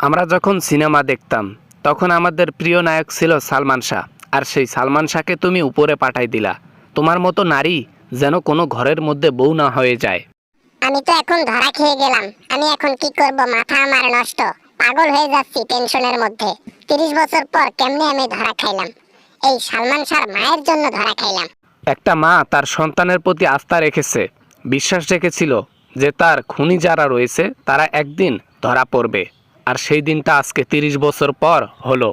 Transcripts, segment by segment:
আমরা যখন সিনেমা দেখতাম তখন আমাদের প্রিয় নায়ক ছিল সালমান শাহ। আর সেই সালমান শাহকে তুমি উপরে পাঠাই দিলা। তোমার মতো নারী যেন কোনো ঘরের মধ্যে বউ না হয়ে যায়। আমি তো এখন ধরা খেয়ে গেলাম। আমি এখন কি করব, মাথা আমার নষ্ট। পাগল হয়ে যাচ্ছি টেনশনের মধ্যে। 30 বছর পর কেমনে আমি ধরা খাইলাম? এই সালমান শাহর মায়ের জন্য ধরা খাইলাম। একটা মা তার সন্তানের প্রতি আস্থা রেখেছে, বিশ্বাস রেখেছিল যে তার খুনি যারা রয়েছে তারা একদিন ধরা পড়বে। আর সেই দিনটা আজকে 30 বছর পর হলো।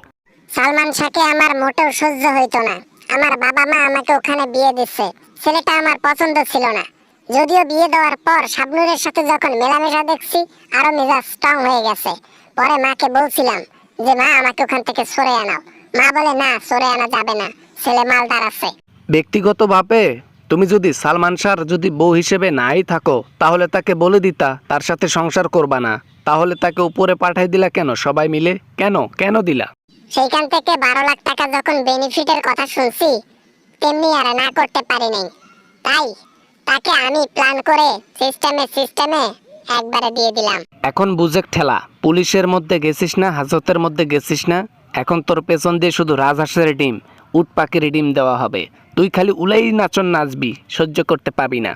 সালমান শাহকে আমার মোটেও সহ্য হইতো না। আমার বাবা মা আমাকে ওখানে বিয়ে দিচ্ছে। ছেলেটা আমার পছন্দ ছিল না। যদিও বিয়ে দেওয়ার পর শাবনুরের সাথে যখন মেলামেশা দেখছি, আরো মেজাজ স্ট্রং হয়ে গেছে। পরে মাকে বলছিলাম যে মা, আমাকে ওখান থেকে সরে আনাও। মা বলে না, সরে আনা যাবে না, ছেলে মালদার আছে। ব্যক্তিগতভাবে তুমি যদি সালমান শাহর যদি বউ হিসেবে নাই থাকো তাহলে তাকে বলে দিতা তার সাথে সংসার করবা না। তাহলে তাকে উপরে পাঠাই দিলা কেন সবাই মিলে? কেন কেন দিলা? সেইখান থেকে 12 লাখ টাকা যখন বেনিফিটের কথা শুনছি, তেমনি আর না করতে পারি নাই। তাই তাকে আমি প্ল্যান করে সিস্টেমে একবারে দিয়ে দিলাম। এখন বুঝে ঠেলা, পুলিশের মধ্যে গেছিস না, হাজতের মধ্যে গেছিস না। এখন তোর পেছন দিয়ে শুধু রাজহাঁসের ডিম, উট পাখির ডিম দেওয়া হবে। তুই খালি উলাই নাচন নাচবি, সহ্য করতে পাবি না।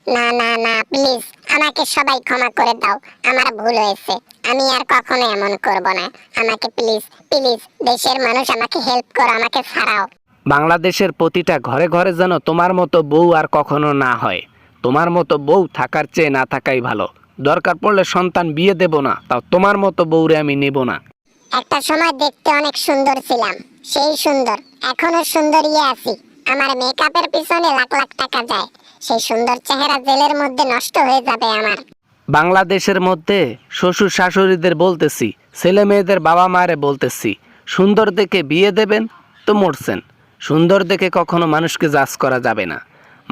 না না না, প্লিজ আমাকে সবাই ক্ষমা করে দাও। আমার ভুল হয়েছে। আমি আর কখনো এমন করব না। আমাকে প্লিজ প্লিজ, দেশের মানুষ আমাকে হেল্প করো, আমাকে ছাড়াও। বাংলাদেশের প্রতিটা ঘরে ঘরে যেন তোমার মতো বউ আর কখনো না হয়। তোমার মতো বউ থাকার চেয়ে না থাকাই ভালো। দরকার পড়লে সন্তান বিয়ে দেব না, তাও তোমার মতো বউরে আমি নেব না। একটা সময় দেখতে অনেক সুন্দর ছিলাম, সেই সুন্দর। এখনো সুন্দরই আছি। আমার মেকআপের পিছনে লাখ লাখ টাকা যায়। সেই সুন্দর চেহারা জেলের মধ্যে নষ্ট হয়ে যাবে আমার। বাংলাদেশের মধ্যে শ্বশুর শাশুড়িদের বলতেছি, ছেলে মেয়েদের বাবা মায়ের বলতেছি, সুন্দর দেখে বিয়ে দেবেন তো মরছেন। সুন্দর দেখে কখনো মানুষকে জাজ করা যাবে না।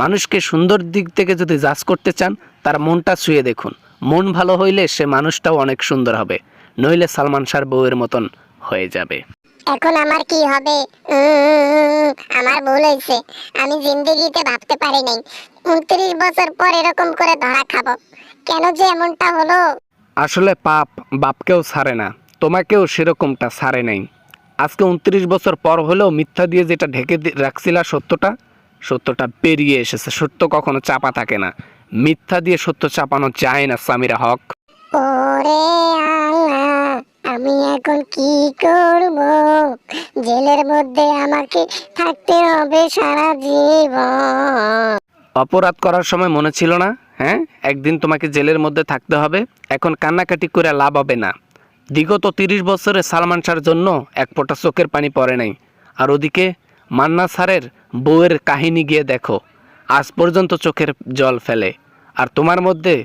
মানুষকে সুন্দর দিক থেকে যদি জাজ করতে চান, তার মনটা ছুঁয়ে দেখুন। মন ভালো হইলে সে মানুষটাও অনেক সুন্দর হবে, নইলে সালমান শাহর বউয়ের মতন হয়ে যাবে। এখন আমার কি হবে? আমার ভুল হয়েছে। আমি জিন্দেগিতে ভাবতে পারি নাই 29 বছর পর এরকম করে ধরা খাবো। কেন যে এমনটা হলো? আসলে পাপ বাপকেও ছাড়ে না, তোমাকেও সেরকমটা ছাড়ে নাই। আজকে 29 বছর পর হলেও মিথ্যা দিয়ে যেটা ঢেকে রাখছিলা, সত্যটা বেরিয়ে এসেছে। সত্য কখনো চাপা থাকে না। মিথ্যা দিয়ে সত্য চাপানো যায় না, সামিরা হক। ওরে আল্লাহ, আমি এখন কি করব? জেলের মধ্যে আমাকে থাকতে হবে সারা জীবন। অপরাধ করার সময় মনে ছিল না? হ্যাঁ, একদিন তোমাকে জেলের মধ্যে থাকতে হবে। এখন কান্নাকাটি করে লাভ হবে না। বিগত 30 বছরে সালমান শাহর জন্য এক ফোঁটা চোখের পানি পড়ে নাই। আর ওদিকে মান্না স্যারের বউয়ের কাহিনী গিয়ে দেখো, আজ পর্যন্ত চোখের জল ফেলে। আর তোমার মধ্যে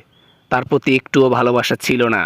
তার প্রতি একটুও ভালোবাসা ছিল না।